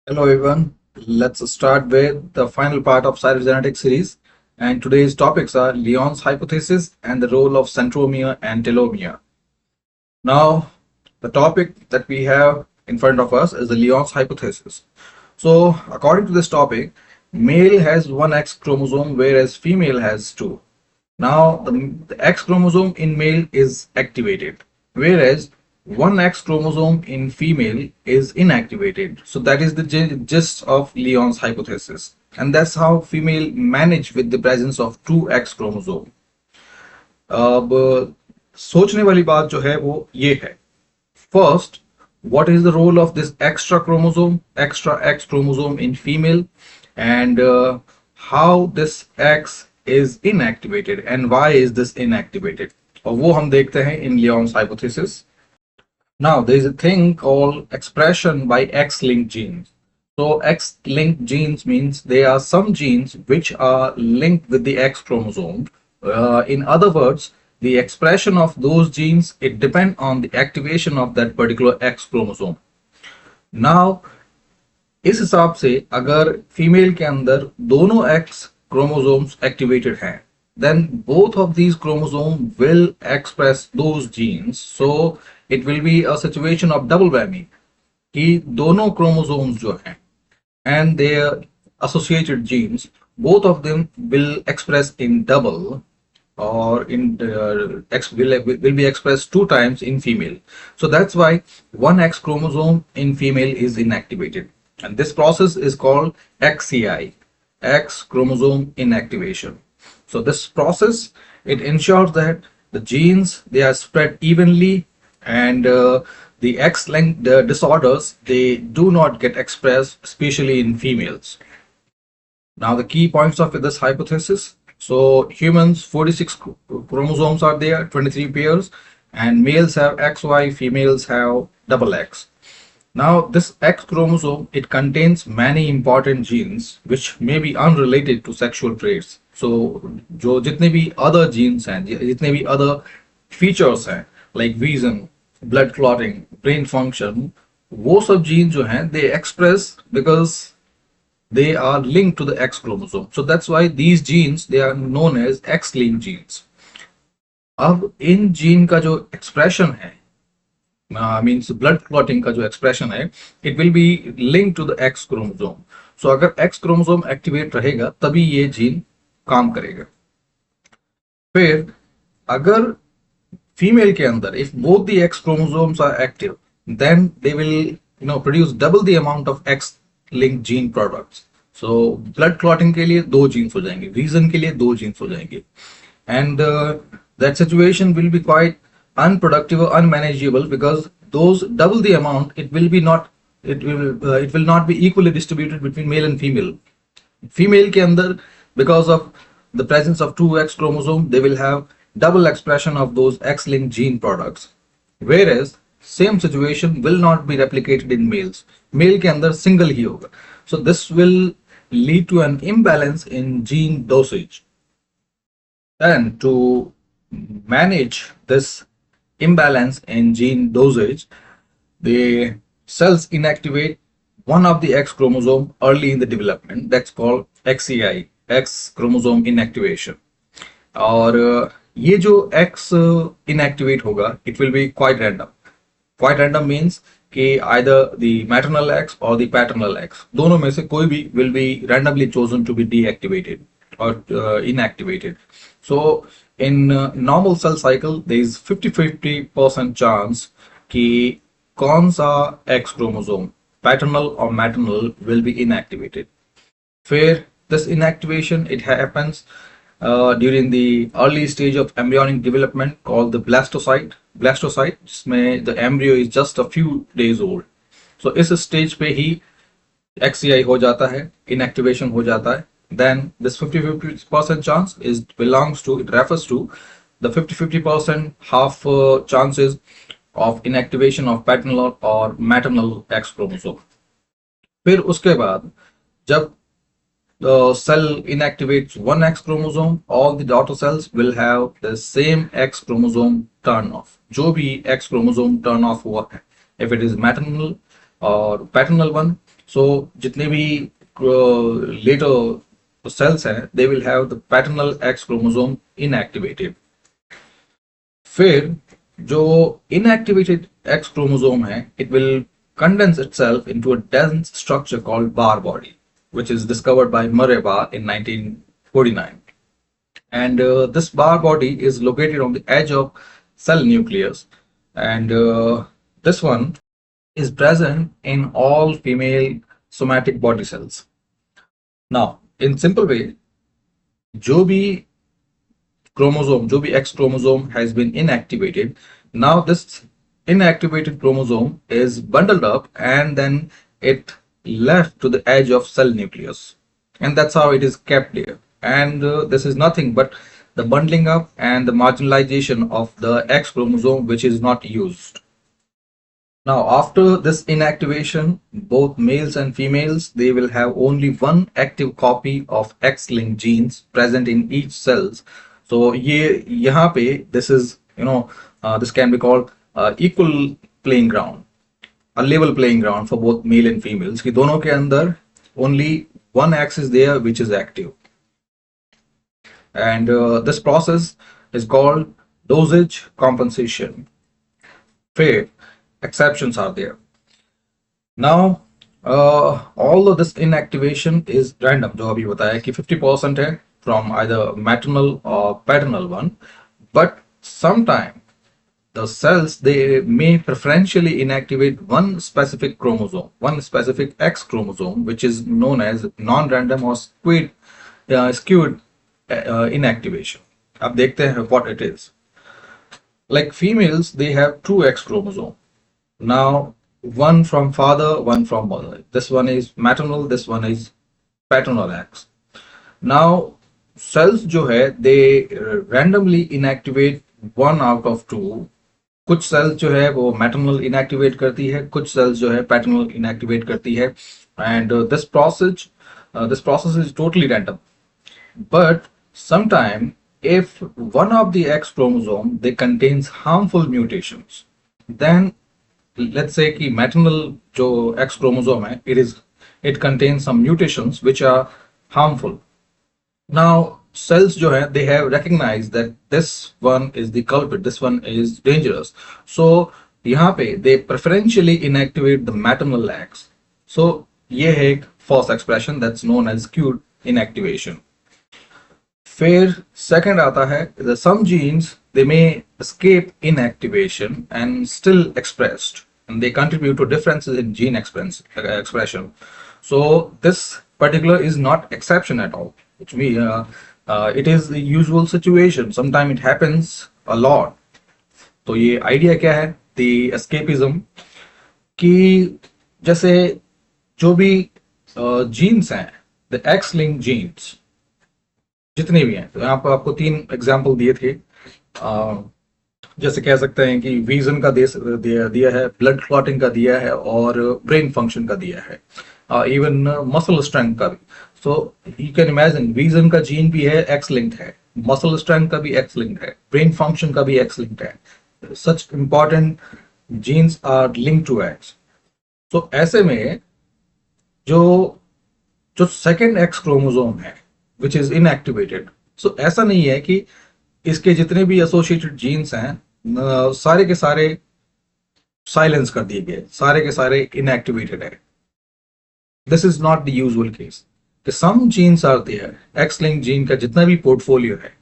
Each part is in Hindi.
Hello everyone. Let's start with the final part of cytogenetic series. And today's topics are Lyon's hypothesis and the role of centromere and telomere. Now, the topic that we have in front of us is the Lyon's hypothesis. So, according to this topic, male has one X chromosome whereas female has two. Now, the X chromosome in male is activated, whereas one X chromosome in female is inactivated. So that is the gist of Lyon's hypothesis. And that's how female manage with the presence of two X chromosome. अब सोचने वाली बात जो है वो ये है. First, what is the role of this extra X chromosome in female, and how this X is inactivated and why is this inactivated? और वो हम देखते हैं in Lyon's hypothesis. Now, there is a thing called expression by X-linked genes. So, X-linked genes means there are some genes which are linked with the X chromosome. In other words, the expression of those genes, it depends on the activation of that particular X chromosome. Now, इस हिसाब से अगर फीमेल के अंदर दोनों X chromosomes activated हैं, then both of these chromosomes will express those genes. So it will be a situation of double whammy कि दोनों chromosomes जो हैं and their associated genes, both of them will express in double or will be expressed two times in female. So that's why one X chromosome in female is inactivated, and this process is called XCI, X chromosome inactivation. So this process, it ensures that the genes, they are spread evenly, and the X-linked disorders, they do not get expressed, especially in females. Now the key points of this hypothesis. So humans, 46 chromosomes are there, 23 pairs, and males have XY, females have double X. Now this X chromosome, it contains many important genes which may be unrelated to sexual traits. So जो जितने भी other genes हैं, जितने भी other features हैं, like vision, blood clotting, brain function, वो सब genes जो हैं, they express because they are linked to the X chromosome. So that's why these genes, they are known as X-linked genes. अब इन जीन का जो एक्सप्रेशन है, मीन्स ब्लड क्लॉटिंग का जो एक्सप्रेशन है, it will be link to the X chromosome. So अगर एक्स क्रोमोसोम एक्टिवेट रहेगा तभी ये जीन काम करेगा. फिर अगर फीमेल के अंदर, if both the X chromosomes are active, then they will produce double the amount of X link gene products. So blood clotting के लिए दो जीन्स हो जाएंगे, रीजन के लिए दो जीन्स हो जाएंगे, and that situation will be quite unproductive or unmanageable, because those double the amount, it will not be equally distributed between male and female. Female के अंदर, because of the presence of two X chromosome, they will have double expression of those X-linked gene products, whereas same situation will not be replicated in males. Male के अंदर single ही होगा. So this will lead to an imbalance in gene dosage, and to manage this imbalance in gene dosage, the cells inactivate one of the X chromosome early in the development. That's called XCI, X chromosome inactivation. और ये जो X inactivate होगा, it will be quite random. Quite random means कि either the maternal X or the paternal X, दोनों में से कोई भी will be randomly chosen to be deactivated or inactivated. So in normal cell cycle, there is 50-50% chance कि कौन सा X chromosome, paternal or maternal, will be inactivated. फिर this inactivation, it happens during the early stage of embryonic development called the blastocyte, जिसमें the embryo is just a few days old. So इस stage पे ही XCI हो जाता है, inactivation हो जाता है. Then this 50-50% chance refers to the 50-50% half chances of inactivation of paternal or maternal X chromosome. फिर उसके बाद जब the cell inactivates one X chromosome, all the daughter cells will have the same X chromosome turn off. जो भी X chromosome turn off हुआ है, if it is maternal or paternal one, So जितने भी later cells हैं, they will have the paternal X chromosome inactivated. फिर जो inactivated X chromosome है, it will condense itself into a dense structure called Barr body, which is discovered by Murray Barr in 1949. And this Barr body is located on the edge of cell nucleus, and this one is present in all female somatic body cells. Now, in simple way, जो भी chromosome, जो भी X chromosome has been inactivated, now this inactivated chromosome is bundled up and then it left to the edge of cell nucleus, and that's how it is kept there. And this is nothing but the bundling up and the marginalization of the X chromosome, which is not used. Now, after this inactivation, both males and females, they will have only one active copy of X-linked genes present in each cells. So ये यहाँ पे this is this can be called equal playing ground, a level playing ground for both male and females. कि दोनों के अंदर only one X is there which is active, and this process is called dosage compensation. Fair exceptions are there. Now, although this inactivation is random, जो अभी बताया कि 50% है from either maternal or paternal one, but sometime the cells, they may preferentially inactivate one specific chromosome, one specific X chromosome, which is known as non-random or skewed inactivation. अब देखते हैं what it is. Like females, they have two X chromosomes. Now, one from father, one from mother. This one is maternal, this one is paternal X. Now, cells जो है, they randomly inactivate one out of two. कुछ cells जो है वो maternal inactivate करती है, कुछ cells जो है paternal inactivate करती है, and this process is totally random. But sometime if one of the X chromosome they contains harmful mutations, then let's say कि maternal जो X chromosome है, it contains some mutations which are harmful. Now cells जो है, they have recognized that this one is the culprit, this one is dangerous. So यहाँ पे they preferentially inactivate the maternal X. So ये है एक false expression that's known as skewed inactivation. फिर second आता है, the some genes they may escape inactivation and still expressed, and they contribute to differences in gene expression. So this particular is not exception at all. Which means it is the usual situation. Sometimes it happens a lot. तो ये idea क्या है? The escapism कि जैसे जो भी genes हैं, the X-linked genes जितने भी हैं, तो यहाँ पर आपको 3 एग्जाम्पल दिए थे. जैसे कह सकते हैं कि विजन का दिया है, ब्लड क्लॉटिंग का दिया है, और ब्रेन फंक्शन का दिया है, इवन मसल स्ट्रेंथ का भी. So you can imagine vision का जीन भी है, एक्स लिंक्ड है, मसल स्ट्रेंथ का भी एक्स लिंक्ड है, ब्रेन फंक्शन का भी एक्स लिंक्ड है. Such important genes are linked to X. तो ऐसे में जो सेकेंड एक्स क्रोमोसोम है विच इज इनएक्टिवेटेड, सो ऐसा नहीं है कि इसके जितने भी एसोसिएटेड जीन्स हैं सारे के सारे साइलेंस कर दिए गए, सारे के सारे इनएक्टिवेटेड है. This is not the usual case. Some genes are there. X link gene का जितना भी पोर्टफोलियो है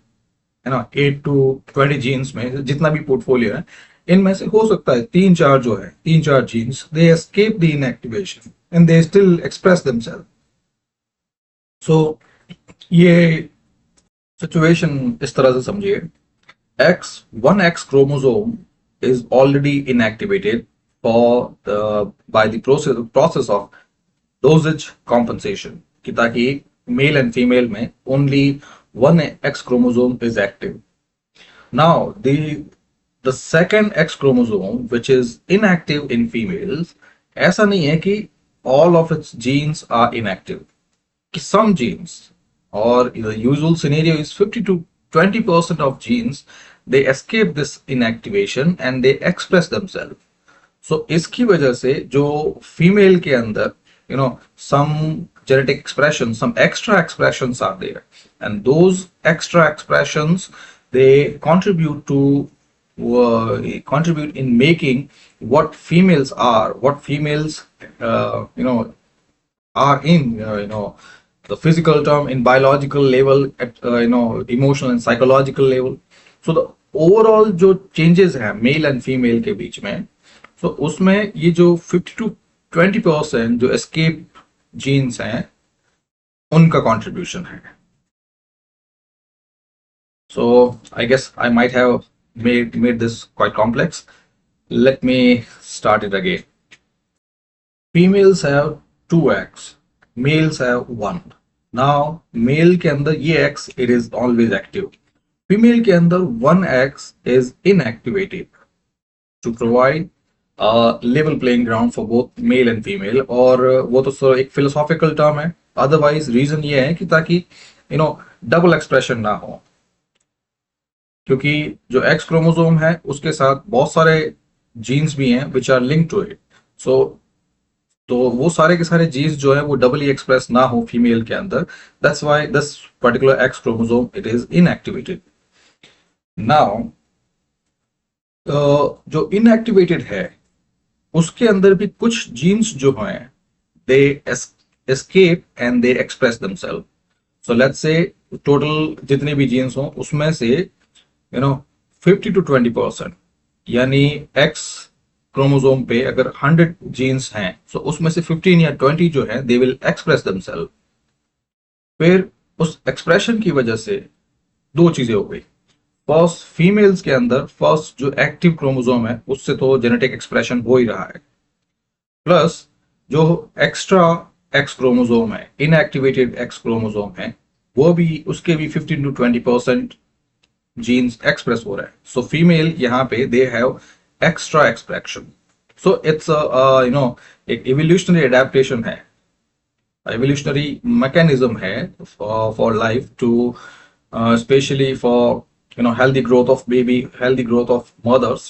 ना, 8 to 20 जीन्स में जितना भी पोर्टफोलियो है, इनमें से हो सकता है 3-4 genes they escape the inactivation and they still express themselves. So ये सिचुएशन इस तरह से समझिए. one X chromosome is already inactivated by the process of dosage compensation, कि ताकि मेल एंड फीमेल में only one X chromosome is active. Now the second X chromosome which is inactive in females, ऐसा नहीं है कि all of its genes are inactive. कि some genes, or the usual scenario is 50 to 20% of genes they escape this inactivation and they express themselves. So इसकी वजह से जो फीमेल के अंदर some genetic expressions, some extra expressions are there, and those extra expressions, they contribute in making what females are, what females are in the physical term, in biological level, at emotional and psychological level. So the overall जो changes हैं मेल एंड फीमेल के बीच में, so उसमें ये जो 50 to 20% जो escape genes हैं उनका contribution है. So I guess I might have made this quite complex. Let me start it again. Females have 2 eggs, males have 1. Now male के अंदर ये eggs it is always active. Female के अंदर 1 egg is inactivated to provide a level playing ground for both male and female. और वो तो एक philosophical term है. Otherwise reason ये है कि ताकि double expression ना हो, क्योंकि जो X क्रोमोसोम है उसके साथ बहुत सारे जीन्स भी हैं which are linked to it. तो वो सारे के सारे जीन्स जो है वो डबली एक्सप्रेस ना हो फीमेल के अंदर. That's why this particular X chromosome it is inactivated. Now जो इनएक्टिवेटेड है उसके अंदर भी कुछ जीन्स जो हैं they escape and they express themselves. So let's say total जितने भी जीन्स हों उसमें से 50 to 20%, यानी एक्स क्रोमोसोम पे अगर 100 जीन्स हैं तो उसमें से 15 या 20 जो है दे विल एक्सप्रेस देमसेल्फ. फिर उस एक्सप्रेशन की वजह से 2 चीजें हो गई. फर्स्ट, फीमेल्स के अंदर फर्स्ट जो एक्टिव क्रोमोसोम है उससे तो जेनेटिक एक्सप्रेशन हो ही रहा है, प्लस जो एक्स्ट्रा एक्स क्रोमोसोम है, इनएक्टिवेटेड एक्स क्रोमोसोम है, वो भी उसके भी 15 to 20% जीन्स एक्सप्रेस हो रहे हैं. सो फीमेल यहाँ पे they have extra expression. So it's एक evolutionary adaptation है, evolutionary mechanism है for life to especially for healthy growth of baby, healthy growth of mothers.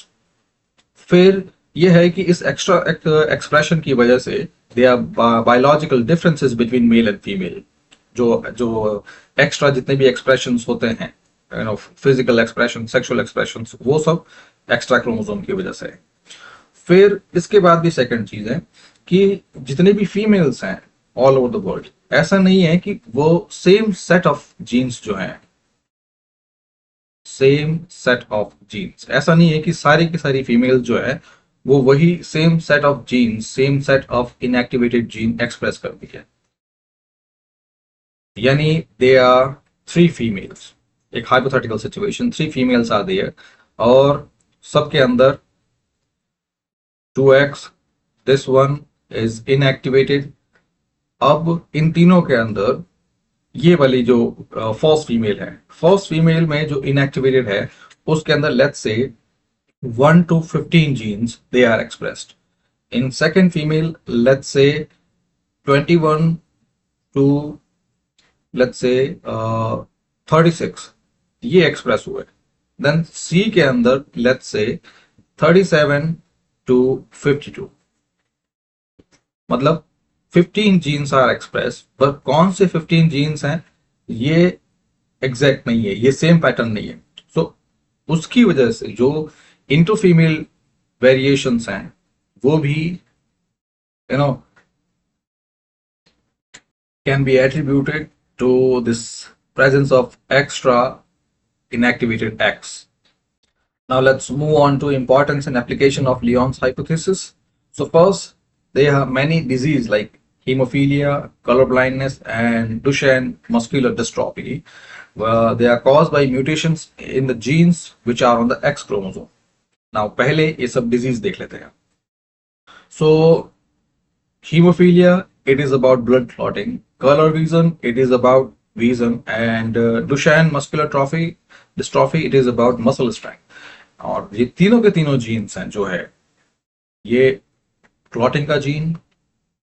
फिर ये है कि इस extra expression की वजह से there are biological differences between male and female. जो extra जितने भी expressions होते हैं, physical expression, sexual expressions, वो सब एक्स्ट्रा क्रोमोसोम की वजह से. फिर इसके बाद भी सेकंड चीज है कि जितने भी फीमेल्स हैं ऑल ओवर द वर्ल्ड, ऐसा नहीं है कि वो सेम सेट ऑफ जीन्स जो हैं, सेम सेट ऑफ जीन्स, ऐसा नहीं है कि सारी की सारी फीमेल्स जो है वो वही same set of genes, same set of inactivated gene express करती है. यानी दे आर 3 फीमेल्स, एक hypothetical situation, 3 females are there और सबके अंदर 2x, this one is inactivated. अब इन तीनों के अंदर ये वाली जो फर्स्ट फीमेल है, फर्स्ट फीमेल में जो इनएक्टिवेटेड है उसके अंदर let's say 1 to 15 genes they are expressed. In second female let's say 21 to let's say 36 ये एक्सप्रेस हुए. देन सी के अंदर लेट्स से 37 to 52, मतलब 15 जीन्स आर एक्सप्रेस. पर कौन से 15 जीन्स हैं ये एग्जैक्ट नहीं है, ये सेम पैटर्न नहीं है. सो उसकी वजह से जो इंटर फीमेल वेरिएशंस हैं वो भी can be attributed to this presence of extra inactivated X. Now let's move on to importance and application of Lyon's hypothesis. So first, there are many diseases like hemophilia, color blindness, and Duchenne muscular dystrophy. They are caused by mutations in the genes which are on the X chromosome. Now पहले ये सब disease देख लेते हैं. So hemophilia, it is about blood clotting. Color vision, it is about vision. And Duchenne muscular dystrophy, it is about muscle strength. और ये तीनों के तीनों जीन्स हैं जो है, ये क्लॉटिंग का जीन,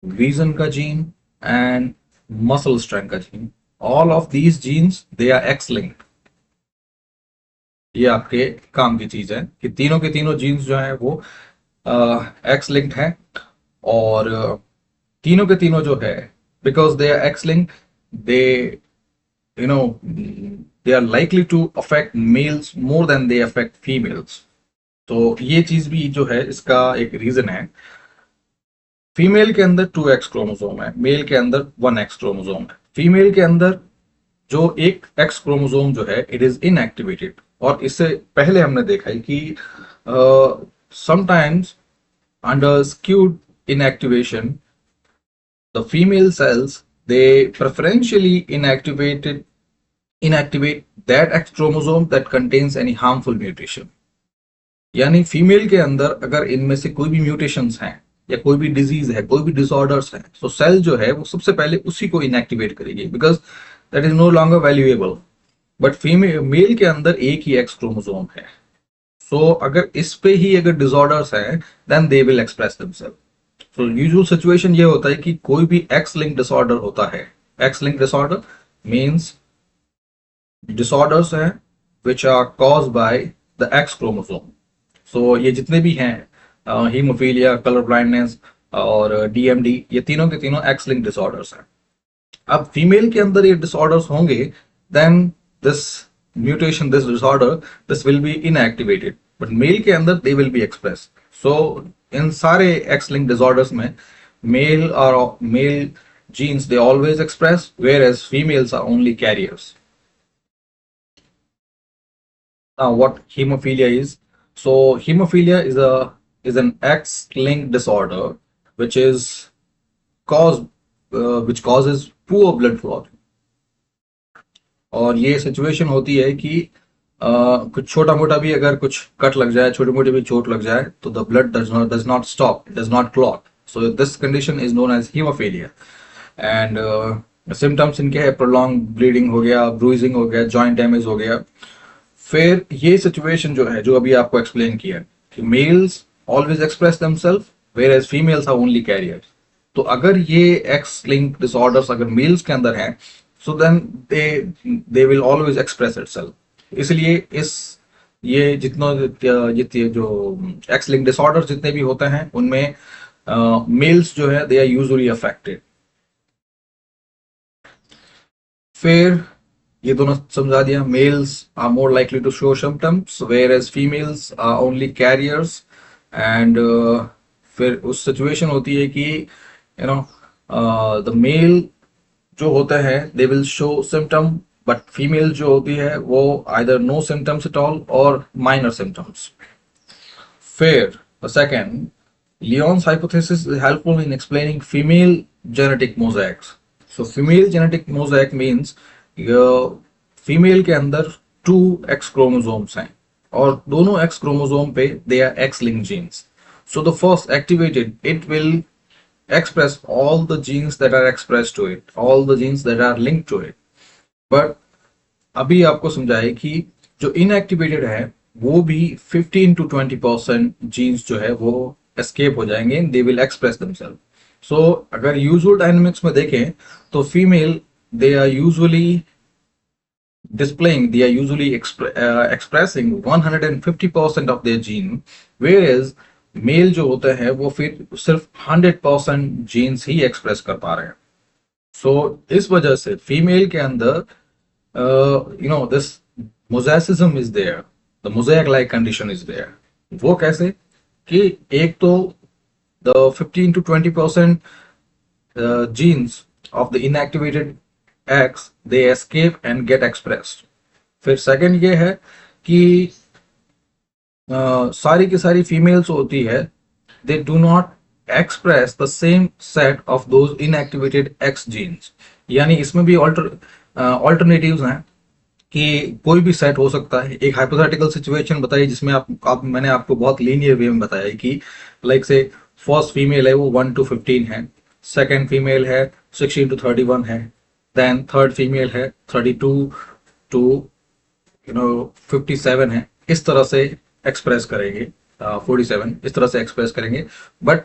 विजन का जीन एंड मसल स्ट्रेंथ का gene, all of these genes they are X linked. ये आपके काम की चीज है कि तीनों के तीनों जीन्स जो है वो एक्स लिंक्ड है. और तीनों के तीनों जो है, because they are X link, दे you know they are likely to affect males more than they affect females. तो ये चीज भी जो है इसका एक रीजन है। फीमेल के अंदर 2x क्रोमोसोम है, मेल के अंदर 1x क्रोमोसोम है। फीमेल के अंदर जो एक एक्स क्रोमोसोम जो है इट इज इनएक्टिवेटेड, और इससे पहले हमने देखा है कि sometimes under skewed inactivation the female cells they preferentially inactivate that X chromosome that contains any harmful mutation. यानी फीमेल के अंदर अगर इनमें से कोई भी म्यूटेशंस हैं या कोई भी डिजीज है, कोई भी डिसऑर्डर्स है, तो सेल जो है वो सबसे पहले उसी को इनएक्टिवेट करेगी, because that is no longer valuable. But female male के अंदर एक ही एक्स क्रोमोसोम है, सो अगर इस पे ही अगर डिसऑर्डर्स हैं then they will express themselves. So usual situation ये होता है कि कोई भी एक्स लिंक डिसऑर्डर होता है, x link disorder means disorders हैं which are caused by the X chromosome. So ये जितने भी हैं हीमोफीलिया, कलर ब्लाइंडनेस और DMD, ये तीनों के तीनों X लिंक डिसऑर्डर्स हैं। अब फीमेल के अंदर ये डिसऑर्डर्स होंगे then this mutation, this disorder, this will be inactivated, but male के अंदर they will be express. So इन सारे X लिंक डिसऑर्डर्स में मेल और male genes they always express, whereas females are only carriers. Now what hemophilia is? So hemophilia is an X-linked disorder which is which causes poor blood flow. और ये सिचुएशन होती है कि कुछ छोटा मोटा भी अगर कुछ कट लग जाए, छोटी मोटी भी चोट लग जाए, तो the blood does not stop, does not clot. So this condition is known as hemophilia. And symptoms इनके है prolonged bleeding हो गया, bruising हो गया, joint damage हो गया। फिर ये सिचुएशन जो है, जो अभी आपको एक्सप्लेन किया कि males always express themselves whereas females are only carriers. तो अगर ये एक्स लिंक डिसऑर्डर्स अगर मेल्स के अंदर हैं, so then they will always express itself. इसलिए ये जितने जो एक्स लिंक डिसऑर्डर्स जितने भी होते हैं उनमें मेल्स जो है दे आर यूजुअली अफेक्टेड। फिर ये दोनों समझा दिया, males are more likely to show symptoms whereas females are only carriers. And फिर उस सिचुएशन होती है कि यू नो द मेल जो होता है they will show symptom, but female जो होती है वो either no symptoms at all और माइनर सिम्टम्स। फिर the second, Lyon's hypothesis is helpful in explaining female genetic mosaics. So female genetic mosaic means female के अंदर 2x क्रोमोसोम्स हैं और दोनों x क्रोमोसोम पे they are x linked genes. So the first activated, it will express all the genes that are expressed to it, all the genes that are linked to it. But अभी आपको समझाए कि जो इनएक्टिवेटेड है वो भी 15 to 20% जीन्स जो है वो एस्केप हो जाएंगे, they will express themselves. So अगर यूजुअल डायनामिक्स में देखें तो female they are usually expressing 150% of their gene, whereas male जो होते हैं वो फिर सिर्फ 100% जीन्स ही एक्सप्रेस कर पा रहे हैं। सो इस वजह से फीमेल के अंदर this mosaicism is there, the mosaic like condition is there. वो कैसे कि एक तो the 15 to 20% genes of the inactivated X they escape and get expressed। फिर सेकंड ये है कि सारी की सारी फीमेल्स होती है they do not express the same set of those inactivated X genes। यानी इसमें भी alternatives हैं कि कोई भी सेट हो सकता है। एक हाइपोथेटिकल सिचुएशन बताइए जिसमें मैंने आपको बहुत लीनियर वे में बताया कि लाइक से फर्स्ट फीमेल है वो 1 to 15 है, सेकंड फीमेल है 16 to 31 है, देन थर्ड फीमेल है 32 to 57 है। इस तरह से एक्सप्रेस करेंगे 47 इस तरह से एक्सप्रेस करेंगे। बट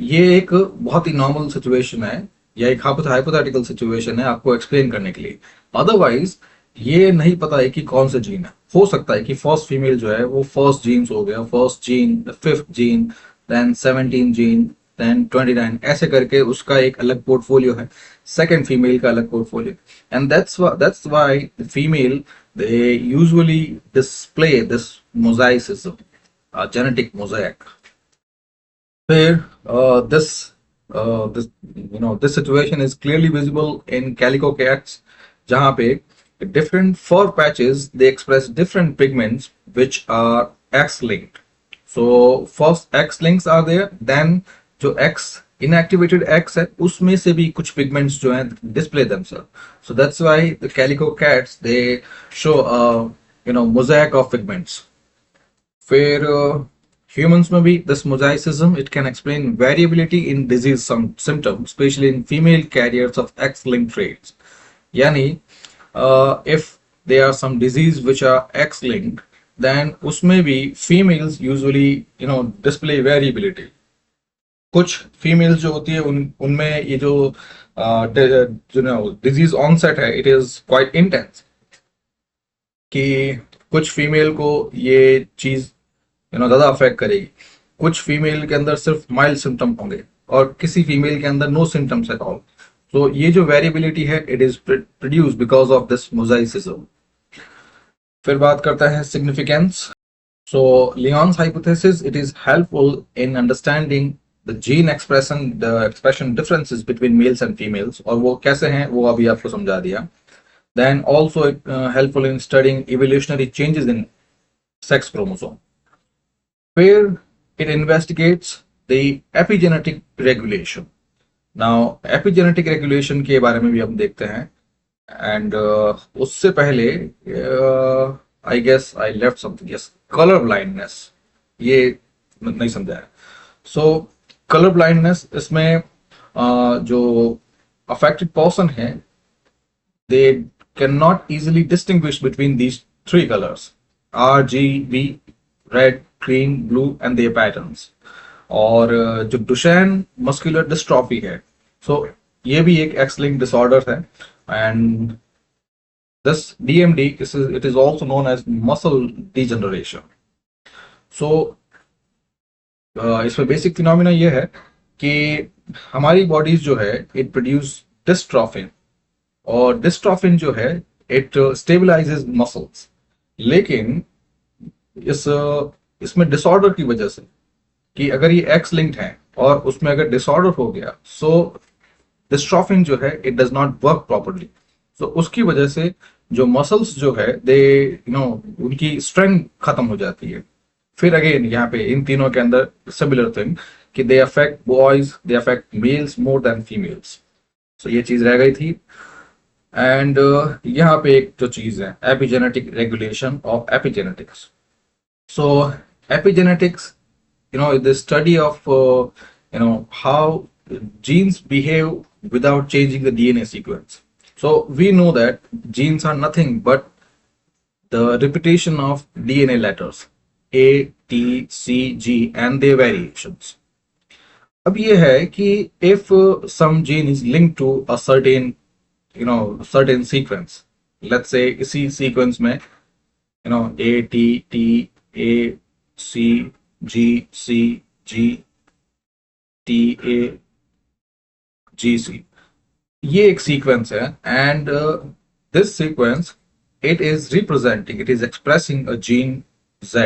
ये एक बहुत ही नॉर्मल सिचुएशन है या एक हाइपोथेटिकल सिचुएशन है आपको एक्सप्लेन करने के लिए। अदरवाइज ये नहीं पता है कि कौन सा जीन है। हो सकता है कि फर्स्ट फीमेल जो है वो फर्स्ट जीन्स हो गया, first gene, fifth gene, then 17 gene, then 29, ऐसे करके उसका एक अलग पोर्टफोलियो है, सेकंड फीमेल का अलग portfolio. And that's why the female they usually display this mosaicism, genetic mosaic. Where this situation is clearly visible in calico cats, जहाँ पे different fur patches they express different pigments which are X-linked. So first X-links are there, then जो X inactivated X है उसमें से भी कुछ pigments जो हैं display themselves. So that's why the calico cats they show a mosaic of pigments. Where humans may be this mosaicism, it can explain variability in disease symptoms, especially in female carriers of X-linked traits. Yani, if there are some disease which are X-linked, then उसमें भी females usually display variability. कुछ females जो होती है उनमें ये जो disease onset है, it is quite intense. कि कुछ फीमेल को ये चीज ज्यादा अफेक्ट करेगी, कुछ फीमेल के अंदर सिर्फ माइल्ड सिम्टम होंगे और किसी फीमेल के अंदर नो सिम्टम्स एट ऑल. तो ये जो वेरिएबिलिटी है it is produced because of this mosaicism. फिर बात करता है significance. So Lyon's hypothesis it is helpful in understanding the gene expression differences between males and females, और वो कैसे हैं वो अभी आपको समझा दिया. Then also helpful in studying evolutionary changes in sex chromosome, where it investigates the epigenetic regulation. Now epigenetic regulation के बारे में भी हम देखते हैं, and उससे पहले I guess I left something. Yes, color blindness, ये नहीं समझा है. So color blindness इसमें जो affected person है they cannot easily distinguish between these three colors: R, G, B, red, green, blue, and their patterns. और जो Duchenne muscular dystrophy है, so ये भी एक X-linked disorder है, and this DMD it is also known as muscle degeneration. So इसमें बेसिक फिनोमिना ये है कि हमारी बॉडीज जो है इट प्रोड्यूस डिस्ट्रोफिन, और डिस्ट्रोफिन जो है इट स्टेबलाइजेस मसल्स. लेकिन इसमें डिसऑर्डर की वजह से कि अगर ये एक्स लिंक्ड है और उसमें अगर डिसऑर्डर हो गया, सो डिस्ट्रोफिन जो है it does not work properly. So उसकी वजह से जो मसल्स जो है दे उनकी स्ट्रेंथ खत्म हो जाती है. फिर अगेन यहाँ पे इन तीनों के अंदर सिमिलर थिंग कि they affect boys, they affect males more than females. So ये चीज रह गई थी. एंड यहाँ पे एक जो चीज है epigenetic regulation of epigenetics. So epigenetics the study of how genes behave without changing the DNA sequence. So we know that genes are nothing but the repetition of DNA letters A, T, C, G and their variations. अब ये है कि if some gene is linked to a certain sequence, let's say इसी sequence में A, T, T, A, C, G, C, G, T, A, GC, ये एक सीक्वेंस है, and this sequence it is representing, it is expressing a gene Z.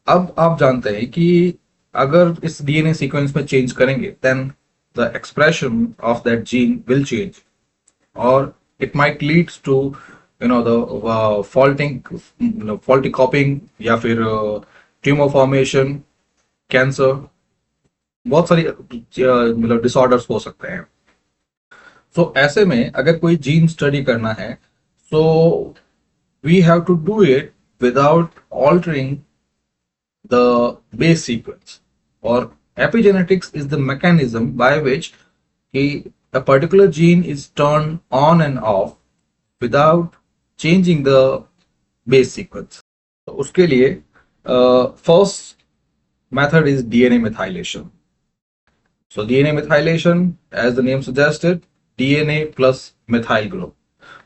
अब आप जानते हैं कि अगर इस डीएनए सीक्वेंस में चेंज करेंगे then the expression of that gene will change, और it might leads to the faulty copying या फिर ट्यूमर फॉर्मेशन, कैंसर, बहुत सारी मतलब डिसऑर्डर्स हो सकते हैं. सो ऐसे में अगर कोई जीन स्टडी करना है, so we have to do it without altering the base sequence, और epigenetics is the mechanism by which a particular gene is turned on and off without changing the base sequence. तो उसके लिए first method is DNA methylation. So DNA methylation, as the name suggested, DNA plus methyl group.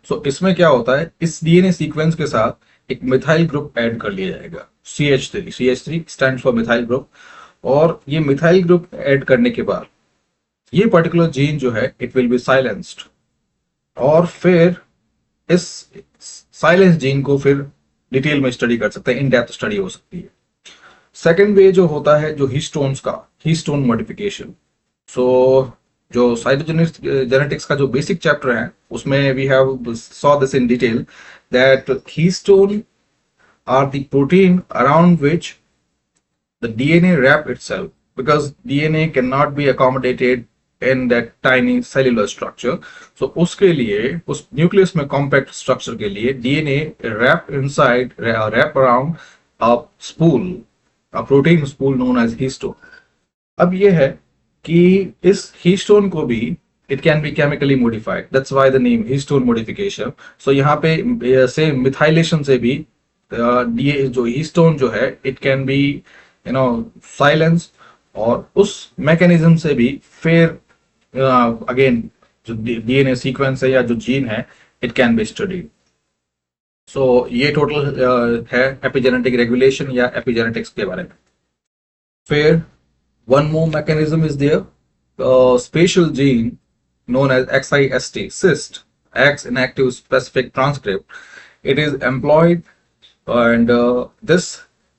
So इसमें क्या होता है, इस DNA सीक्वेंस के साथ एक मिथाइल ग्रुप ऐड कर लिया जाएगा, CH3. CH3 stands for methyl group. और ये मिथाइल ग्रुप ऐड करने के बाद ये पर्टिकुलर जीन जो है इट विल बी साइलेंस्ड, और फिर इस साइलेंस जीन को फिर डिटेल में स्टडी कर सकते हैं, इन डेप्थ स्टडी हो सकती है। सेकेंड वे जो होता है जो हिस्टोन्स का, हिस्टोन मॉडिफिकेशन। सो जो साइटोजेनेटिक्स का जो बेसिक चैप्टर है उसमें we have saw this in detail that histone are the protein around which the DNA wrap itself, because DNA cannot be accommodated in that tiny cellular structure. So उसके लिए, उस न्यूक्लियस में कॉम्पैक्ट स्ट्रक्चर के लिए DNA wrap inside, wrap around a spool, a protein spool known as histone. अब ये है कि इस हीस्टोन को भी it can be chemically modified, that's why the name histone modification. So यहाँ पे से मिथाइलेशन से भी ये जो हीस्टोन जो है इट कैन बी साइलेंस, और उस मैकेनिज्म से भी फिर अगेन जो डीएनए सीक्वेंस है या जो जीन है इट कैन बी स्टडीड। सो ये टोटल है एपिजेनेटिक रेगुलेशन या एपिजेनेटिक्स के बारे में। फिर one more mechanism is there, spatial gene known as XIST, cyst, X inactive specific transcript. It is employed, and this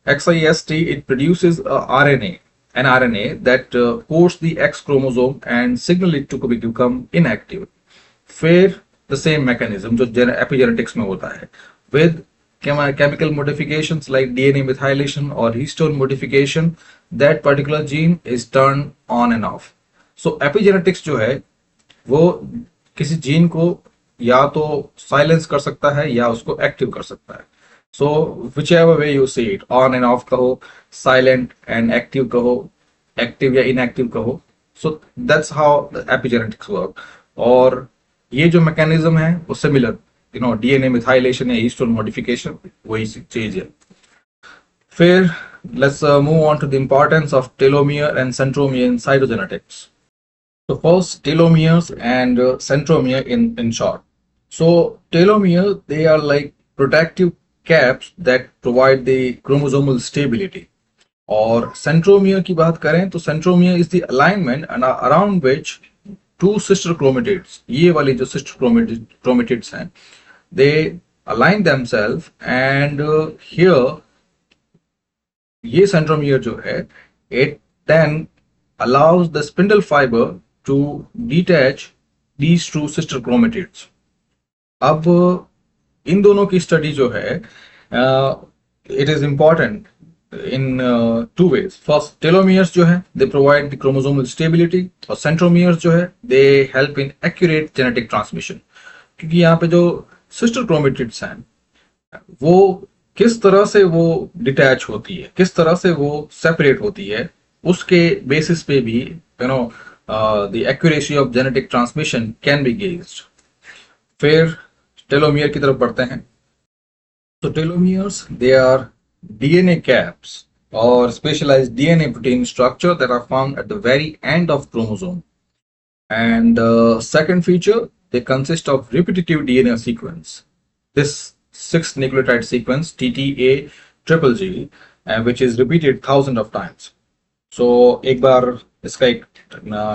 XIST it produces RNA, an RNA that codes the X chromosome and signal it to become inactive. फिर the same mechanism जो epigenetics में होता है, with chemical modifications like DNA methylation or histone modification, that particular gene is turned on and off. So epigenetics जो है वो किसी जीन को या तो साइलेंस कर सकता है या उसको एक्टिव कर सकता है। सो whichever way you see it, on end of कहो, साइलेंट एंड एक्टिव कहो, एक्टिव या इनएक्टिव कहो, so that's how epigenetics work. और ये जो मैकेनिज्म है वो सिमिलर, डीएनए मिथाइलेशन या हिस्टोन मॉडिफिकेशन वही चीज है। फिर let's move on to the importance of telomere and centromere in cytogenetics. So first, telomeres and centromere in short. So telomere, they are like protective caps that provide the chromosomal stability. और centromere की बात करें तो centromere is the alignment and around which two sister chromatids, ये वाली जो sister chromatids हैं, they align themselves, and here ये centromere जो है it then allows the spindle fiber to detach these two sister chromatids. अब इन दोनों की स्टडी जो है it is important in two ways. First, telomeres जो है they provide the chromosomal stability, और सेंट्रोमियर्स जो है they help in accurate genetic transmission. क्योंकि यहाँ पे जो सिस्टर क्रोमेटिड्स हैं वो किस तरह से वो डिटैच होती है, किस तरह से वो सेपरेट होती है, उसके बेसिस पे भी the accuracy of genetic transmission can be gauged. फिर टेलोमियर की तरफ बढ़ते हैं। तो telomeres they are DNA caps और specialised DNA protein structure that are found at the very end of chromosome. And second feature, they consist of repetitive DNA sequence. This 6 nucleotide sequence TTA triple G, which is repeated thousands of times. So एक बार इसका एक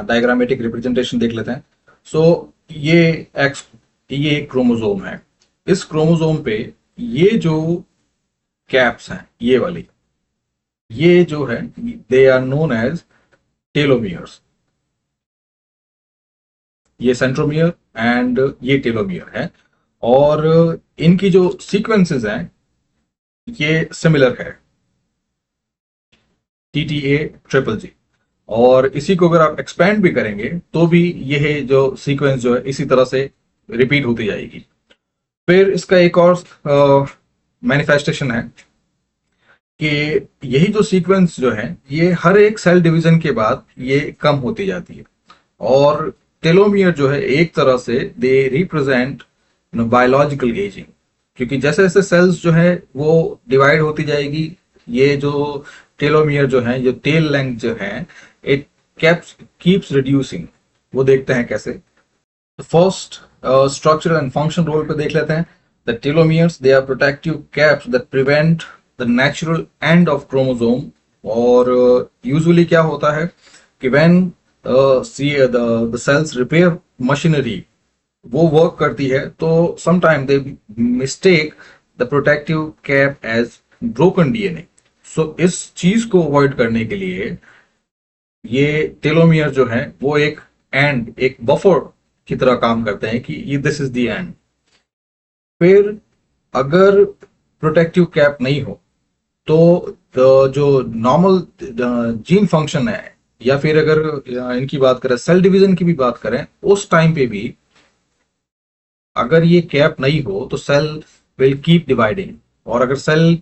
डायग्रामेटिक रिप्रेजेंटेशन देख लेते हैं। So ये एक क्रोमोसोम है। इस क्रोमोसोम पे ये जो कैप्स हैं, ये वाली, ये जो है they are known as telomeres. ये सेंट्रोमियर एंड ये टेलोमियर है, और इनकी जो सीक्वेंसेस हैं ये सिमिलर है, TTA ट्रिपल जी। और इसी को अगर आप एक्सपेंड भी करेंगे तो भी यह जो सीक्वेंस जो है इसी तरह से रिपीट होती जाएगी। फिर इसका एक और मैनिफेस्टेशन है कि यही जो सीक्वेंस जो है ये हर एक सेल डिवीजन के बाद ये कम होती जाती है। और टेलोमियर जो है एक तरह से दे रिप्रेजेंट बायोलॉजिकल एजिंग, क्योंकि जैसे जैसे सेल्स जो है वो डिवाइड होती जाएगी, ये जो टेलोमियर जो है, जो टेल लेंथ जो है, इट कीप्स रिड्यूसिंग। वो देखते हैं कैसे। First, structure and function role पे देख लेते हैं। The telomeres they are protective caps that prevent the natural end of chromosome और यूजुअली क्या होता है कि when see the cells repair machinery वो वर्क करती है, तो sometime they mistake the protective cap as broken DNA. So इस चीज को अवॉइड करने के लिए ये टेलोमियर जो है वो एक बफर की तरह काम करते हैं कि ये दिस इज द एंड। फिर अगर प्रोटेक्टिव कैप नहीं हो तो जो नॉर्मल जीन फंक्शन है, या फिर अगर इनकी बात करें, सेल डिवीजन की भी बात करें, उस टाइम पे भी अगर ये कैप नहीं हो तो सेल विल कीप डिवाइडिंग। और अगर सेल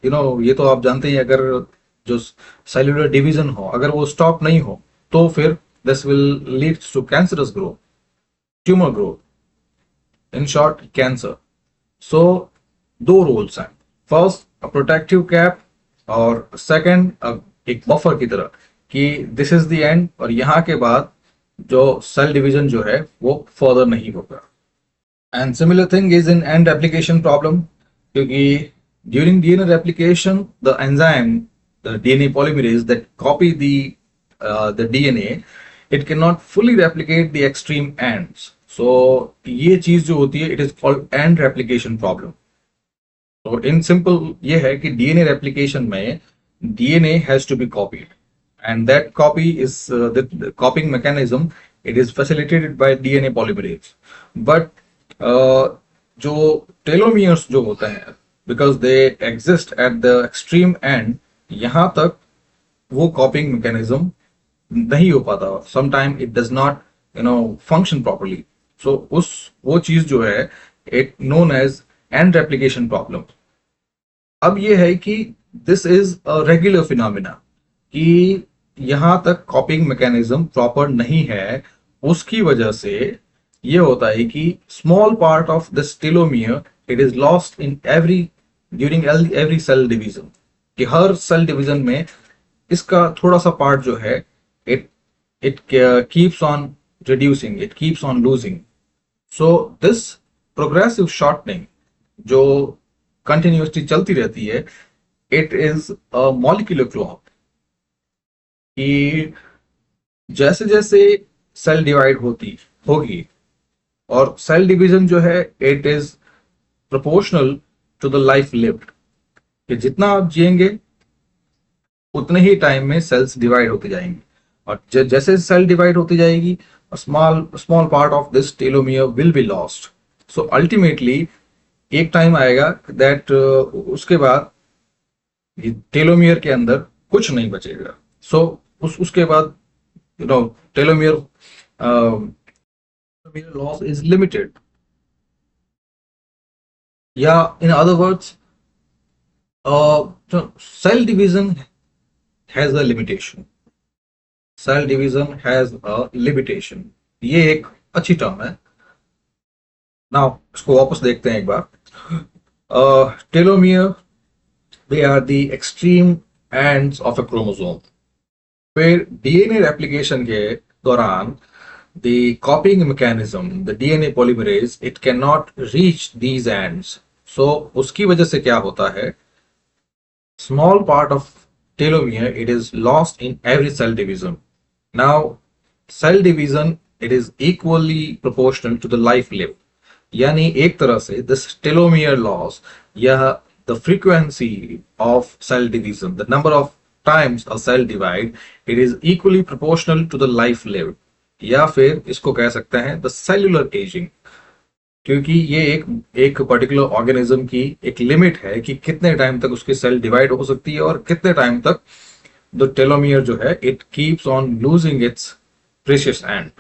ये तो आप जानते हैं, अगर जो सेल्यूलर डिवीजन हो अगर वो स्टॉप नहीं हो तो फिर this will lead to cancerous growth, tumour growth, in short cancer. So दो रूल्स हैं, फर्स्ट अ प्रोटेक्टिव कैप, और सेकंड एक बफर की तरह कि दिस इज द एंड, और यहाँ के बाद जो सेल डिवीजन जो है वो फर्दर नहीं होगा। And similar thing is in end replication problem, क्योंकि during DNA replication the enzyme, the DNA polymerase that copy the DNA, it can not fully replicate the extreme ends. So ये चीज जो होती है, it is called end replication problem. तो इन सिंपल ये है कि डीएनए रेप्लिकेशन में DNA has to be copied, and that copy is the copying mechanism, it is facilitated bye DNA polymerase. But जो टेलोमियर्स जो होते हैं, because they exist at the extreme end, यहां तक वो कॉपिंग मैकेनिज्म नहीं हो पाता, sometime it does not function properly. So वो चीज जो है, it known as end replication problem. अब ये है कि this is a regular phenomena, कि यहां तक कॉपिंग मैकेनिज्म प्रॉपर नहीं है, उसकी वजह से ये होता है कि small part of this telomere, it is lost in during every cell division, कि हर सेल डिवीजन में इसका थोड़ा सा पार्ट जो है, it it keeps on reducing, it keeps on losing. So this progressive shortening जो कंटिन्यूसली चलती रहती है, it is a molecular clock, कि जैसे जैसे सेल डिवाइड होगी, और सेल डिवीजन जो है, it is proportional to the life lived, कि जितना आप जिएंगे उतने ही टाइम में सेल्स डिवाइड होती जाएंगी, और जैसे सेल डिवाइड होती जाएगी, small small part of this telomere will be lost. So ultimately एक टाइम आएगा दैट उसके बाद टेलोमियर के अंदर कुछ नहीं बचेगा। सो उसके बाद टेलोमियर लॉस इज लिमिटेड, या in other words cell division has a limitation, cell division has a limitation. ये एक अच्छी टर्म है। नाउ इसको वापस देखते हैं एक बार। Telomere, they are the extreme ends of a chromosome। फिर डीएनए रेप्लिकेशन के दौरान the copying mechanism, the DNA polymerase, it cannot reach these ends। so उसकी वजह से क्या होता है, small part of telomere, it is lost in every cell division। now cell division, it is equally proportional to the life lived, यानी एक तरह से this telomere loss, या the frequency of cell division, the number of times a cell divide, it is equally proportional to the life lived, या फिर इसको कह सकते हैं the cellular aging, क्योंकि ये एक पर्टिकुलर ऑर्गेनिज्म की एक लिमिट है कि कितने टाइम तक उसकी सेल डिवाइड हो सकती है, और कितने टाइम तक द टेलोमियर जो है, it keeps on losing its precious and.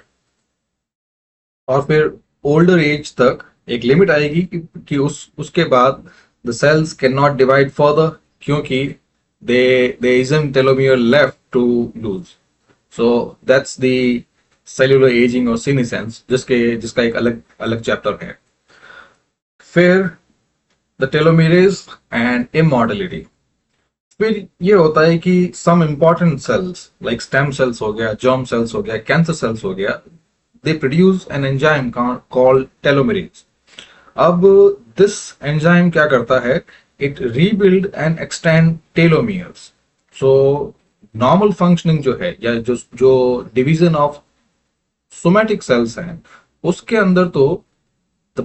और फिर ओल्डर एज तक एक लिमिट आएगी कि उसके बाद the cells cannot divide further, क्योंकि there isn't telomere left to lose। so that's the cellular aging और senescence, जिसका एक अलग अलग चैप्टर है। फिर the telomerase and immortality। फिर ये होता है कि some important cells like stem cells हो गया, germ cells हो गया, cancer cells हो गया, they produce an enzyme called telomerase। अब दिस एंजाइम क्या करता है, it rebuild and extend telomeres. So normal functioning जो है या जो जो डिवीजन ऑफ सोमैटिक सेल्स हैं उसके अंदर तो the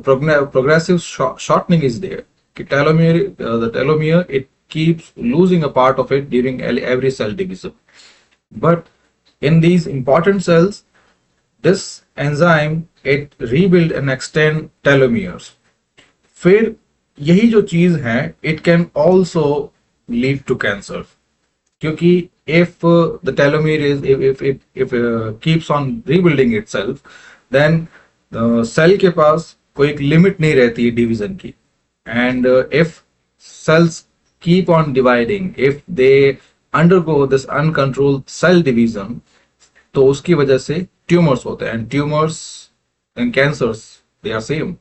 progressive shortening is there. The telomere, it keeps losing a part of it during every cell division. But in these important cells, this enzyme it rebuild and extend telomeres. फिर यही जो चीज है it can also lead to cancer. क्योंकि if the telomere is if keeps on rebuilding itself, then cell के पास कोई एक लिमिट नहीं रहती है डिवीजन की. And if cells keep on dividing, if they undergo this uncontrolled cell division, तो उसकी वजह से ट्यूमर्स होते हैं. And tumours and cancers they are same.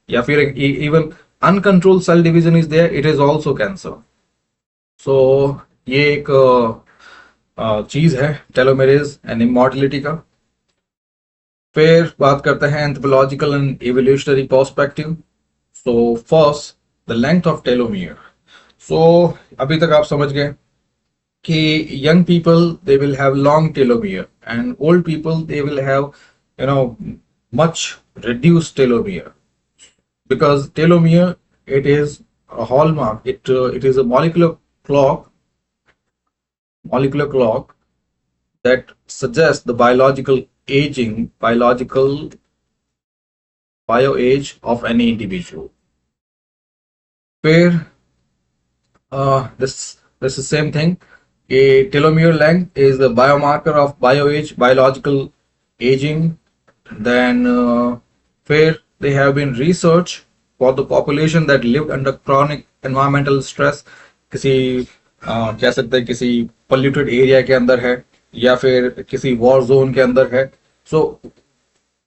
या फिर even uncontrolled cell division is there, it is also cancer. So ये एक चीज है टेलोमेरेज एंड इमॉर्टिलिटी का. फिर बात करते हैं anthropological and evolutionary perspective. So first the length of telomere. So अभी तक आप समझ गए कि young people they will have long telomere and old people they will have much reduced telomere, because telomere it is a hallmark, it is a molecular clock that suggests the biological bio age of any individual. Where this is same thing. A telomere length is the biomarker of biological aging. Then where they have been research for the population that lived under chronic environmental stress, किसी कह सकते हैं किसी polluted area के अंदर है या फिर किसी war zone के अंदर है. So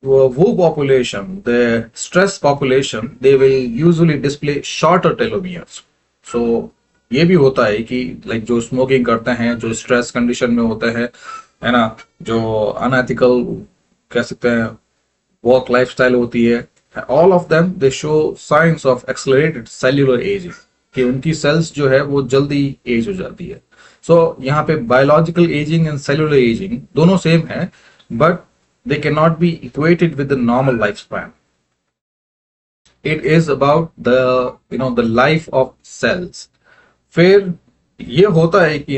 वो population, the stress population, they will usually display shorter telomeres. So ये भी होता है कि लाइक जो स्मोकिंग करते हैं, जो स्ट्रेस कंडीशन में होते हैं, है ना, जो अनएथिकल कह सकते हैं वर्क लाइफस्टाइल होती है, all of them they show science of accelerated cellular ageing, कि उनकी सेल्स जो है वो जल्दी एज हो जाती है. सो यहाँ पे biological ageing and cellular ageing दोनों सेम है, but they can not be equated with the normal life span. It is about the life of cells. फिर ये होता है कि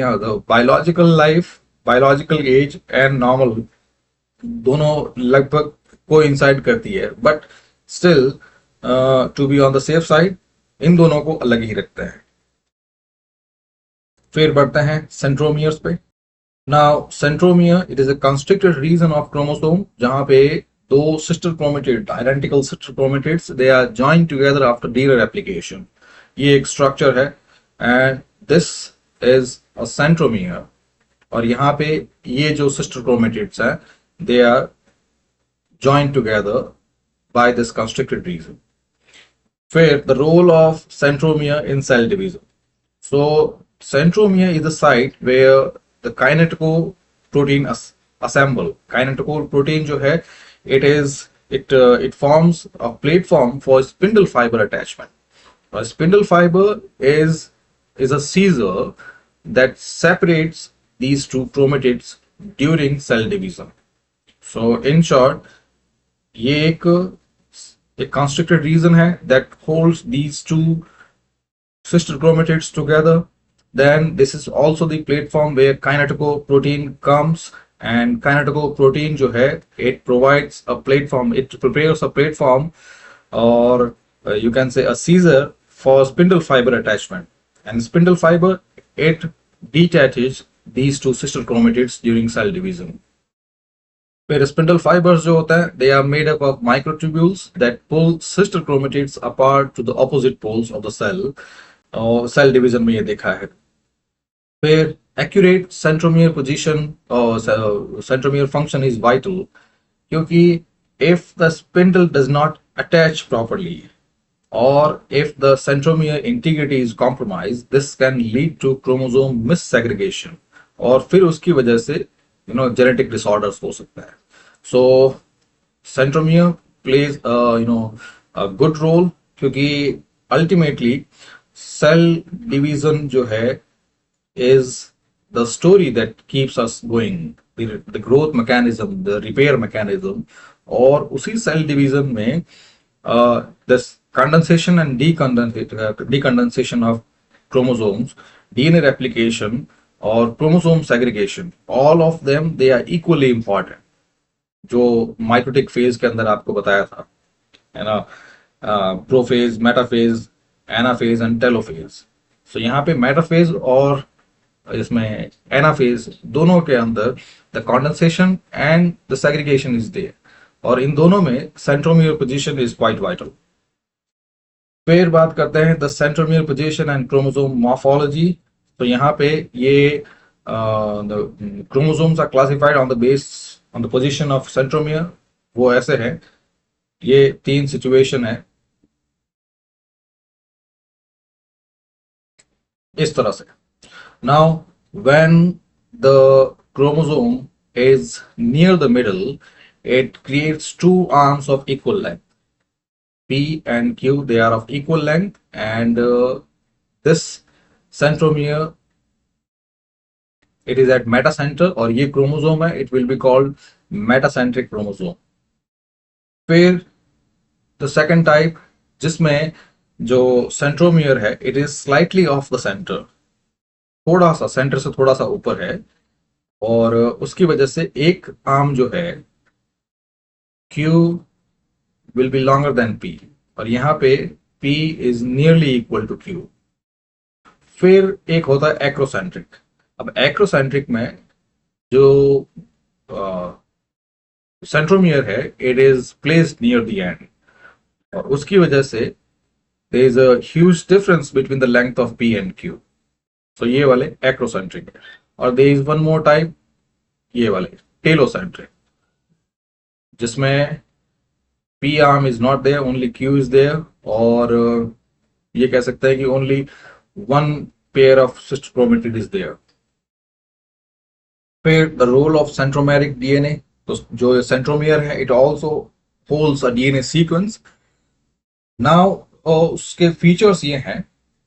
biological life, biological age and normal दोनों लगभग कोइंसाइड करती है, but still to be on the safe side इन दोनों को अलग ही रखते हैं. फिर बढ़ते हैं सेंट्रोमियर्स पे. Now centromere it is a constricted region of chromosome, जहां पे दो sister chromatid, identical sister chromatids, they are joined together after DNA replication. ये एक स्ट्रक्चर है and this is a centromere. और यहाँ पे ये जो sister chromatids हैं, they are joined together by this constricted region. फिर the role of centromere in cell division. So centromere is the site where the kinetoprotein assemble. Kinetoprotein जो है, it forms a platform for spindle fiber attachment. A spindle fiber is a scissor that separates these two chromatids during cell division. So in short, ये एक constricted region है that holds these two sister chromatids together. Then this is also the platform where kinetoprotein comes, and kinetoprotein जो है, it provides a platform, it prepares a platform, or you can say a scissor for spindle fiber attachment. And spindle fiber, it detaches these two sister chromatids during cell division. फिर spindle fibers जो होता है, they are made up of microtubules that pull sister chromatids apart to the opposite poles of the cell. और cell division में ये देखा है. फिर accurate centromere position or centromere function is vital, क्योंकि if the spindle does not attach properly, or if the centromere integrity is compromised, this can lead to chromosome missegregation, और फिर उसकी वजह से genetic disorders हो सकता है. So centromere plays a good role, क्योंकि ultimately cell division जो है is the story that keeps us going, the growth mechanism, the repair mechanism, और उसी सेल डिवीजन में this condensation and decondensation of chromosomes, DNA replication और chromosome segregation, all of them they are equally important. जो माइटोटिक फेज के अंदर आपको बताया था, है ना, prophase, metaphase, anaphase and telophase. So यहाँ पे मेटाफेज और इसमें एनाफेज दोनों के अंदर the condensation and the segregation is there, और इन दोनों में centromere position is quite vital. फिर बात करते हैं the centromere position and chromosome morphology. तो यहाँ पे ये chromosomes are classified on the base on the position of centromere. वो ऐसे है, ये 3 सिचुएशन है इस तरह से. Now when the chromosome is near the middle, it creates 2 arms of equal length. P and Q, they are of equal length, and this centromere, it is at metacenter, और ये क्रोमोसोम है, it will be called metacentric chromosome. फिर the second type, जिसमें जो centromere है, it is slightly off the center, थोड़ा सा सेंटर से थोड़ा सा ऊपर है, और उसकी वजह से एक आर्म जो है Q will be longer than P, और यहाँ पे P is nearly equal to Q. फिर एक होता है एक्रोसेंट्रिक. अब एक्रोसेंट्रिक में जो सेंट्रोमियर है, it is placed near the end, और उसकी वजह से there is a huge difference between the length of P and Q. So ये वाले एक्रोसेंट्रिक है. और there is one more type, ये वाले टेलोसेंट्रिक, जिसमें P arm is not there, only Q is there, और ये कह सकते हैं कि only one pair of sister chromatid is there. फिर the role of centromeric DNA. तो जो सेंट्रोमियर है, it also holds a DNA sequence. Now उसके फीचर्स ये हैं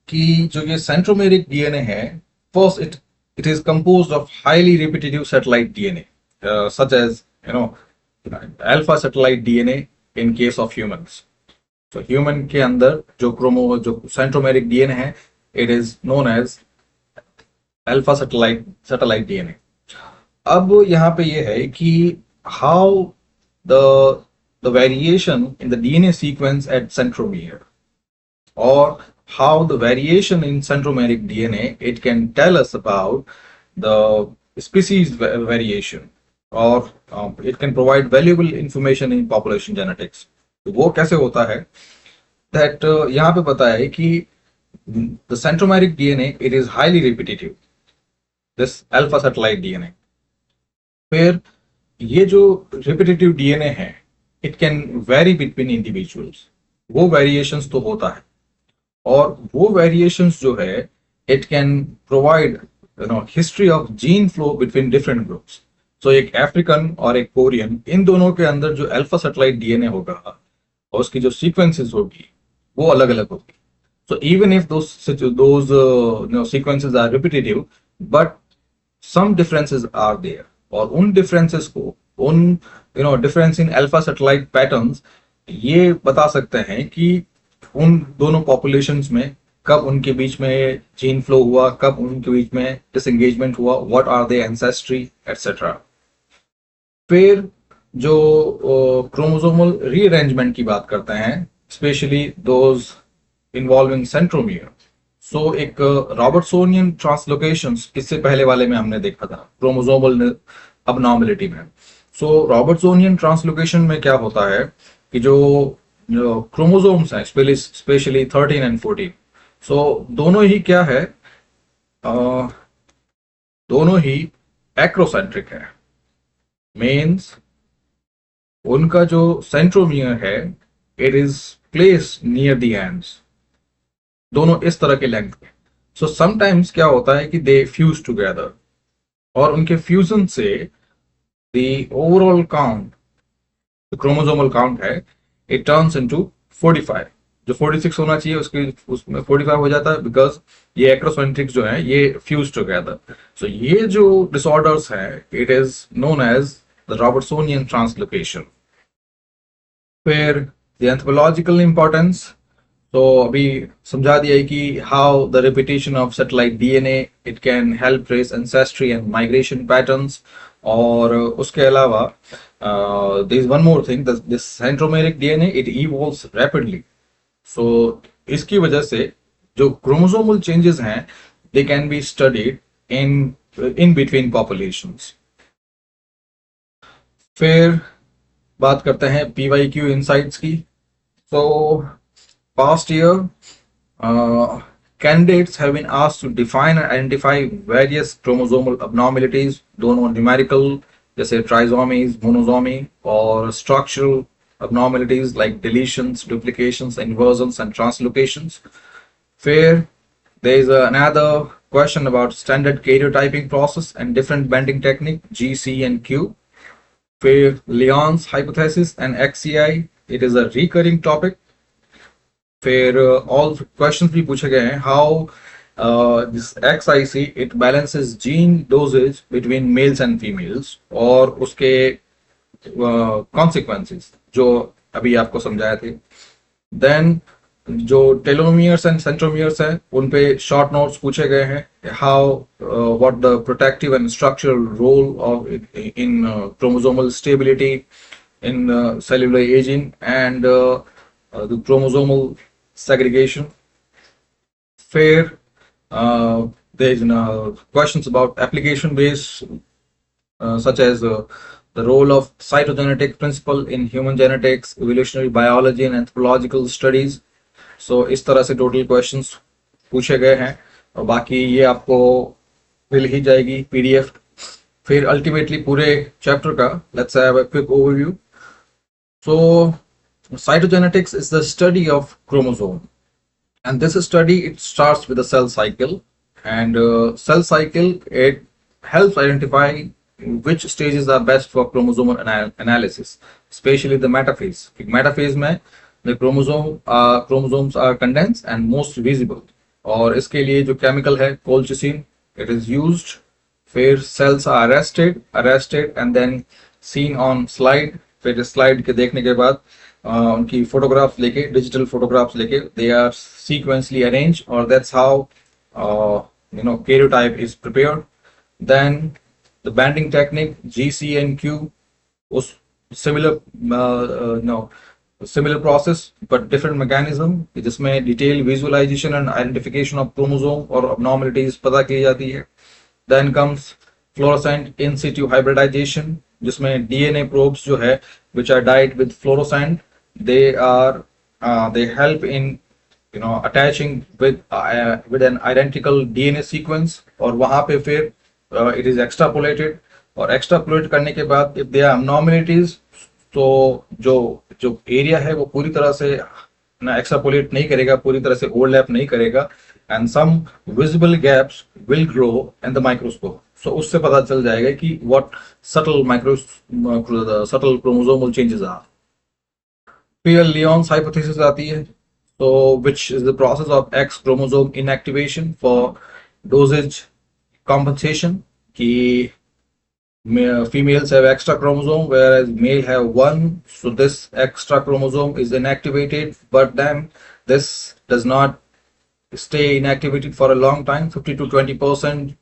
कि जो ये सेंट्रोमेरिक डीएनए है, first it is composed of highly repetitive satellite DNA, such as alpha satellite DNA in case of humans. So human के अंदर जो centromeric DNA है, it is known as alpha satellite DNA. अब यहाँ पे ये है कि how the variation in the DNA sequence at centromere, or how the variation in centromeric DNA, it can tell us about the species variation, or it can provide valuable information in population genetics. तो वो कैसे होता है, that यहाँ पे पता है कि the centromeric DNA, it is highly repetitive, this alpha satellite DNA. फिर ये जो repetitive DNA है, it can vary between individuals. वो variations तो होता है, और वो वेरिएशंस जो है, it can provide history of gene flow between different groups. So एक अफ्रीकन और एक कोरियन, इन दोनों के अंदर जो अल्फा सैटेलाइट डीएनए होगा और उसकी जो सीक्वेंसेस होगी वो अलग अलग होगी. So even if those sequences are repetitive, but some differences are there, और उन डिफरेंसेस को, उन difference in alpha satellite patterns, ये बता सकते हैं कि उन दोनों पॉपुलेशंस में कब उनके बीच में जीन फ्लो हुआ, कब उनके बीच में डिसएंगेजमेंट हुआ, what are the ancestry etcetera. फिर जो क्रोमोसोमल रीअरेंजमेंट की बात करते हैं, especially those involving centromere. So एक रॉबर्टसोनियन ट्रांसलोकेशंस, इससे पहले वाले में हमने देखा था क्रोमोसोमल अबनॉर्मलिटी में. सो रॉबर्टसोनियन ट्रांसलोकेशन में क्या होता है कि जो क्रोमोसोम्स हैं, स्पेशली 13 एंड 14, सो दोनों ही क्या है, दोनों ही एक्रोसेंट्रिक है. मीन्स उनका जो सेंट्रोमियर है, it is placed near the ends, दोनों इस तरह के लेंथ के. सो समटाइम्स क्या होता है कि दे फ्यूज टुगेदर, और उनके फ्यूजन से the overall count, chromosomal count है, it turns into 45, जो 46 होना चाहिए उसकी उसमें 45 हो जाता है, बिकॉज ये एक्रोसेंट्रिक जो है ये फ्यूज टुगेदर. सो ये जो डिसऑर्डर्स है, it is known as the Robertsonian translocation. फिर द एंथ्रोपोलॉजिकल इंपॉर्टेंस. तो अभी समझा दिया है कि how the repetition of satellite DNA it can help trace ancestry and migration patterns. और उसके अलावा there is one more thing, this centromeric DNA it evolves rapidly. So इसकी वजह से जो क्रोमोसोमल चेंजेस हैं they can be studied in in between populations. फिर बात करते हैं पीवाईक्यू इनसाइट्स की. सो past year, candidates have been asked to define and identify various chromosomal abnormalities, दोनों numerical जैसे trisomies, monosomy, और structural abnormalities like deletions, duplications, inversions, and translocations. फिर there is another question about standard karyotyping process and different bending technique, G, C, and Q. फिर Lyon's hypothesis and XCI, it is a recurring topic. फिर ऑल क्वेश्चंस भी पूछे गए हैं, how this XIC it balances gene dosages between males and females, और उसके कॉन्सिक्वेंसेस जो अभी आपको समझाए थे. देन जो टेलोमियर्स एंड सेंट्रोमियर्स हैं उन पे शॉर्ट नोट्स पूछे गए हैं, how what the protective and structural role of in chromosomal stability in cellular aging and the chromosomal segregation. Fair, there's questions about application based, such as the role of cytogenetic principle in human genetics, evolutionary biology, and anthropological studies. So इस तरह से टोटल क्वेश्चंस पूछे गए हैं, और बाकी ये आपको मिल ही जाएगी पीडीएफ. फिर अल्टीमेटली पूरे चैप्टर का let's have a quick overview. So cytogenetics is the study of chromosome, and this study it starts with the cell cycle, and cell cycle it helps identify which stages are best for chromosomal analysis, especially the metaphase. Metaphase में the chromosomes are condensed and most visible, और इसके लिए जो chemical है colchicine it is used. फिर cells are arrested and then seen on slide. फिर स्लाइड के देखने के बाद उनकी फोटोग्राफ लेके, डिजिटल फोटोग्राफ्स लेके, दे आर सीक्वेंसली अरेंज, और that's how karyotype is prepared. Then the banding technique G, C, and Q, उस similar process but different mechanism, जिसमें detail visualization and identification of chromosome और abnormalities पता की जाती है. Then comes fluorescent in situ hybridization, जिसमें डीएनए प्रोब्स जो है which are dyed with fluorescent, they help in attaching with an identical DNA sequence, और वहां पे फिर it is extrapolated, और एक्स्ट्रापोलेट करने के बाद if there are abnormalities, तो जो एरिया है वो पूरी तरह से ना एक्स्ट्रापोलेट नहीं करेगा, पूरी तरह से ओवरलैप नहीं करेगा, and some visible gaps will grow in the microscope. So उससे पता चल जाएगा कि what subtle chromosomal changes are. फिर लियोन्स हाइपोथेसिस आती है, so which is the process of X chromosome inactivation for dosage compensation, कि females have extra chromosome whereas male have one, so this extra chromosome is inactivated, but then this does not stay inactivated for a long time. 50 to 20%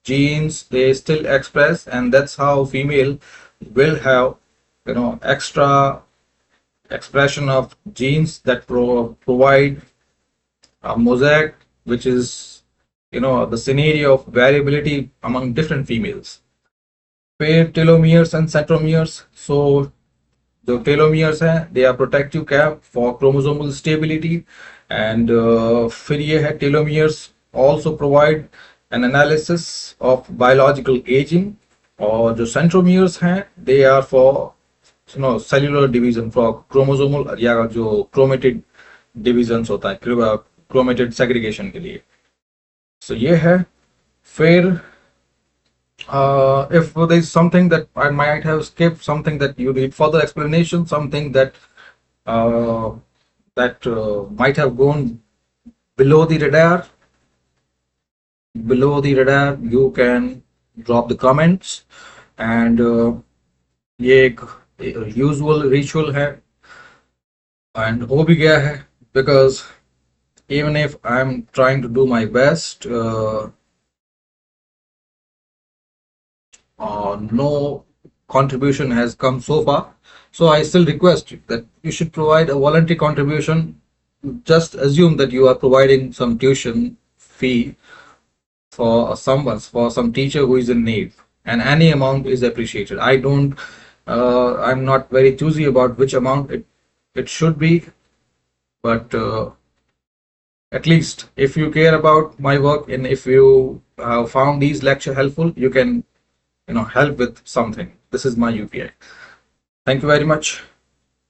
genes they still express, and that's how female will have extra expression of genes that provide a mosaic, which is the scenario of variability among different females. Pair telomeres and centromeres. So the telomeres हैं, they are protective cap for chromosomal stability, and फिर ये है telomeres also provide an analysis of biological aging, और जो centromeres हैं they are for cellular division, for chromosomal या जो chromated divisions होता है, chromated segregation के लिए. So ये है. फिर if there is something that I might have skipped, something that you need further explanation, something that that might have gone below the radar, you can drop the comments. And ये एक यूजुअल रिचुअल है एंड हो भी गया है, because even if I'm trying to do my best, no contribution has come so far. So I still request you that you should provide a voluntary contribution. Just assume that you are providing some tuition fee for someone, for some teacher who is in need, and any amount is appreciated. I'm not very choosy about which amount it should be, but at least if you care about my work and if you found these lecture helpful, you can help with something. This is my UPI. Thank you very much.